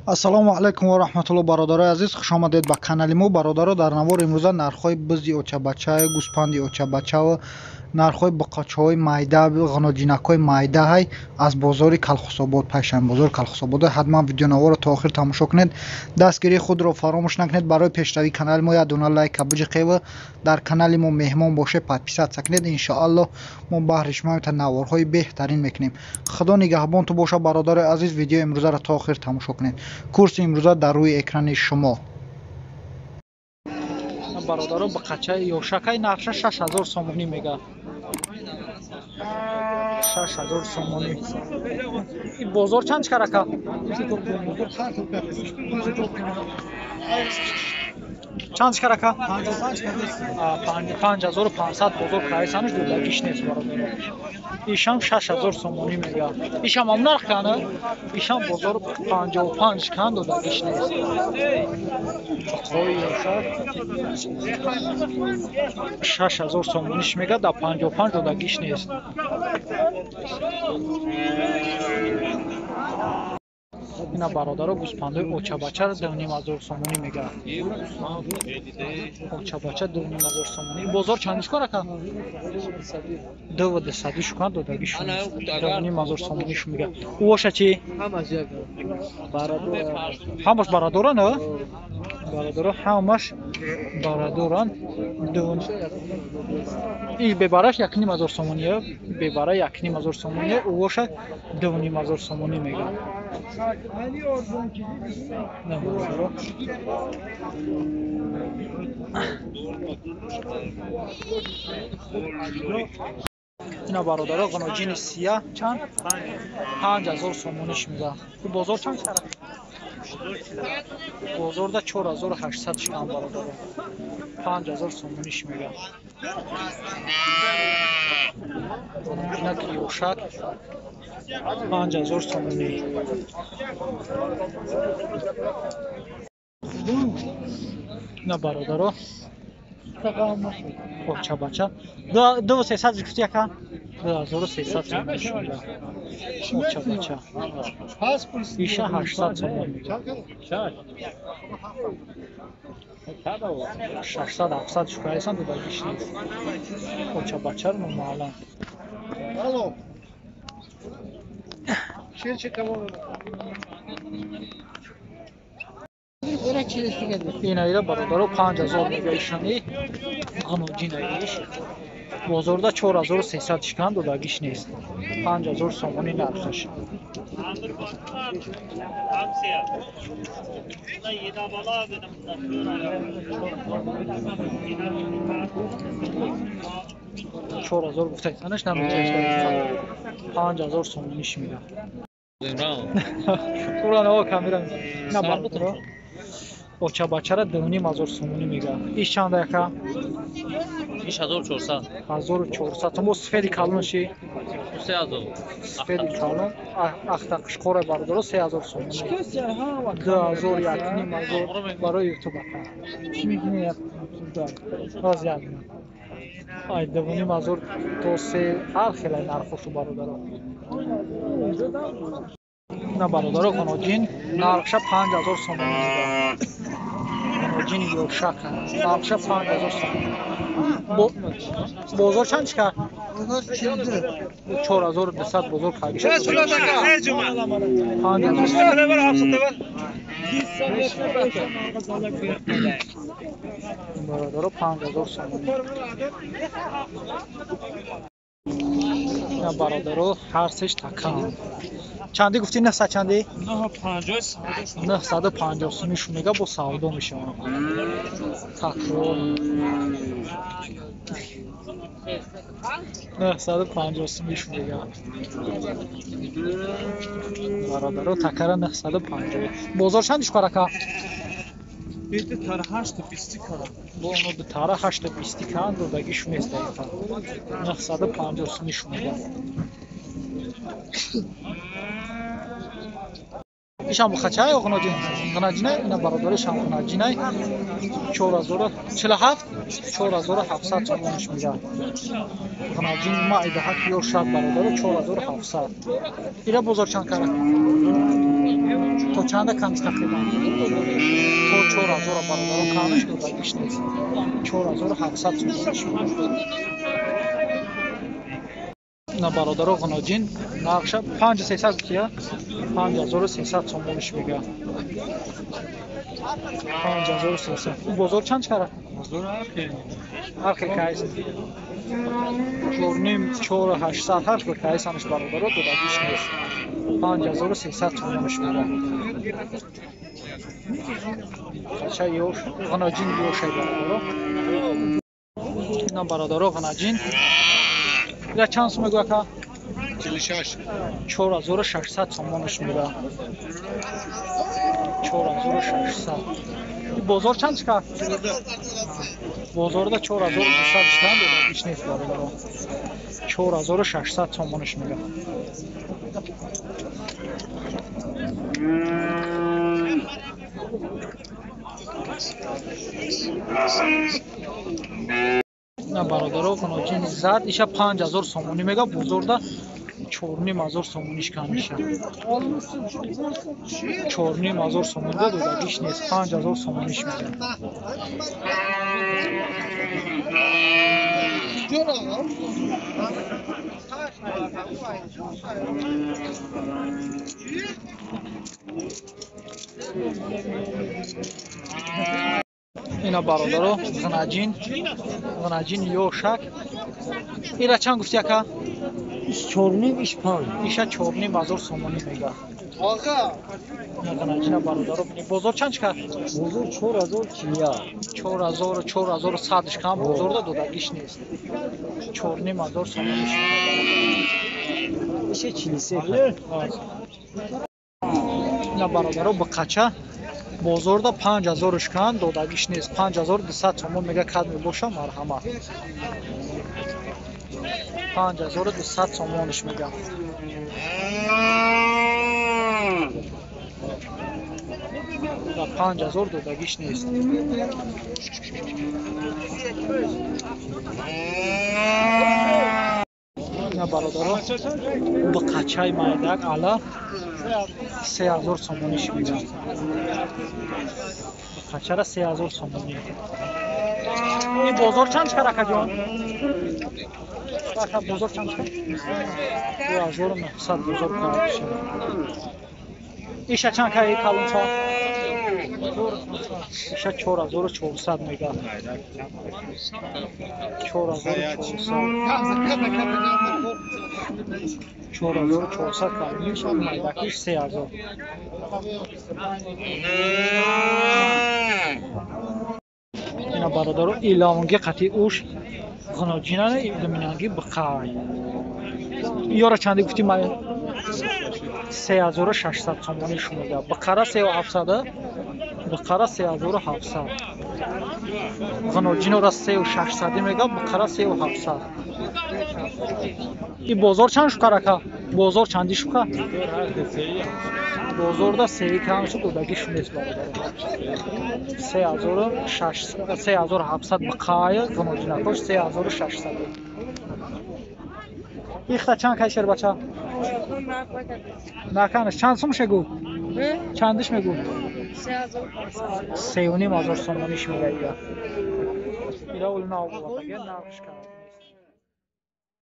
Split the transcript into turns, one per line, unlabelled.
ассалому алайкум ва раҳматуллоҳ. бародарои азиз, хуш омадед ба канали мо. бародаро, дар навори имрӯза нархҳои бизди очабача, гӯспанди очабача ва нархҳои буқачаҳои майда, ғаноҷинакҳои майдаҳай аз бозори Калхособод, пайшан бозори Калхособод. ҳатман видеонаворро то охир тамошо кунед. дастгирии худро фаромӯш накунед. барои пешравии канали мо як дона лайка биҷиқева дар канали мо меҳмон бошед, подписатсия кунед. иншоаллоҳ мо баҳри шумо наворҳои беҳтарин мекунем. худо нигаҳбон ту боша. бародари азиз, видеои имрӯзаро то охир тамошо кунед. курси имрӯза дар рӯи экрани шумо. бародаро, буқачаи ёшакай нархша 6000 сомонӣ мега. 6000 сомонӣ. Бозор чанд карака? Чанд карака? 5500 бозор кайсанш дудагиш нест бародаро. ишам 6000 сомонӣ мега. ишам ам нарх кана? ишам бозор 55 кан дудагиш нест. Ой ёшак 6000 сомониш мега, да 55 дудагиш нест. ина бародаро, гӯспандаи очабача 2500 сомонӣ мега. очабача 2500 сомонӣ. Бозор чандиш карака? 200 шукан додагиш нест. 2500 сомониш мега. Уоша чи? ҳамаш барадоран, а? барадоро ҳамаш барадоран. ин бебараш 1500 сомонӣ, бебара 1500 сомонӣ, уоша 2500 сомонӣ мега. ина бародаро, ғаноҷини сия чанд? 5000 сомониш мега. бозор чанд кара? бозорда 4800 шкан бародаро. 5000 сомониш мега. ғаноҷина киёшак 5000 сомонӣ. ина бародаро, очабача 2300 гуфти яка? 2300 сомониш мега. очабача иша 800 сомон мега. 600-700 шукайсан дудагиш нест. очабача номалан. ина бародаро 5000 мега ишани ғаноҷинаиш. бозорда 4300 шкан дудагиш нест. 5000 сомонӣ нархаш. چهار گفتنش نمیشه 5000 سومونیش میدم قرآن آقا کامیرا نه برو اوچا بچه 2500 سومونی میگه ایش چند دقیقه
ایش 1400
1400 تو سفید کالونشی
3000
سفید کالون اختا قشقوره بردارو 3000 سومونی 2000 یکنی مزور برای یوتیوب چی میگی راضی ام ای 2500 تو سه هر خیلی نرخشو برادرو نه برادرو قناجین نرخش 5000 سومونی قناجین یوشک نرخش 5000 سومونی بازار چند چکار 4200 بزرگ خریدم. چه سولا دکا؟ جمعه. 5000. برادر 5000 سومونی. نه برادر هر سش تکان. چندی گفتی نه چندی؟ 950 سومیش میگه با سعودو میشه. تکرار. 950 سومیش میگه. برادر تکرار 950. بازار چندش کارکا؟
بیت تاره 820 کارا.
با اونو به تاره 820 کان رو بگیش میست دقیقا. 950 سومیش میگه. ایشان بخچه های غناجین غناجینه اینا برادرش هم غناجینه 4047 4700 سومونش میگه غناجین ما ایده حق یا شب برادر 4700 اینا بزرگ چند کاره تو چند کم تقریبا تو 4000 برادران کامش دادگیش نیست 4700 سومونش نه برادران غناجین نقشه 5300 کیا 5300 سومونش میگه 5300 این بزرگ چند کرد
بزرگ
هر کی کایس چورنیم 4800 هر کی کایس همش برادران دادگیش نیست 5300 تومانش میده چه یوش غناجین یوش برادران اینا برادران غناجین یا چند سوم میگه که
46
4600 تومانش میده 4600 این بازار چند کرد بازارda 4200 işten dodagیش نیست برادران 4600 تومانش میده نه برادران غناجین زد ایشا 5000 سومونی میگه بزرگda 4500 سومونیش کم میشه 4500 سومونda دodagیش نیست 5000 سومونیش میده اینا برادران غناجین یوشک اینا چند گفتی که
چورنیم ایش پان
ایشا 4500 سومونی میگه غناجین برادران بزرگ چند کرد
بزرگ 4000 چیا
4100 کم بزرگda دodagیش نیست 4500 سومونیش میده
ایش چیلیسه
اینا برادران با قچه بازارda 5000 کم دodagیش نیست 5200 تومان میگه کد میباشه مرحمت 5200 تومانش میگه و 5000 دodagیش نیست اینا برادران با قچه مایدک علا 3000 سومونیش میگه قچه را 3000 سومونی این بازار چند کرد جان بزرگ چند کرد 2900 بزرگ کرد ایشا چند کرد کلون چا ایشا 4400 میگه 4400 کلون میشه مایدکیش 3000 اینا برادران ایلامونگی قطعی اوش غناجینانه ایلامونگی بخای یارا چندی گفتی من 3600 تومانیش میگه بقره 3700 بقره 3700 غناجین را 3600 میگه بقره 3700 این بازار چند شو کرده بازار چندی شو کرد بازارda سری کمش دodagیش نیست برادران 3700 بقای غناجینکاش 3600 ایختا چند کشیر بچه نکنش چند سومش گو چندش میگو 3500 سومونیش میگه اینا اول ناو بود اگه نقش کرد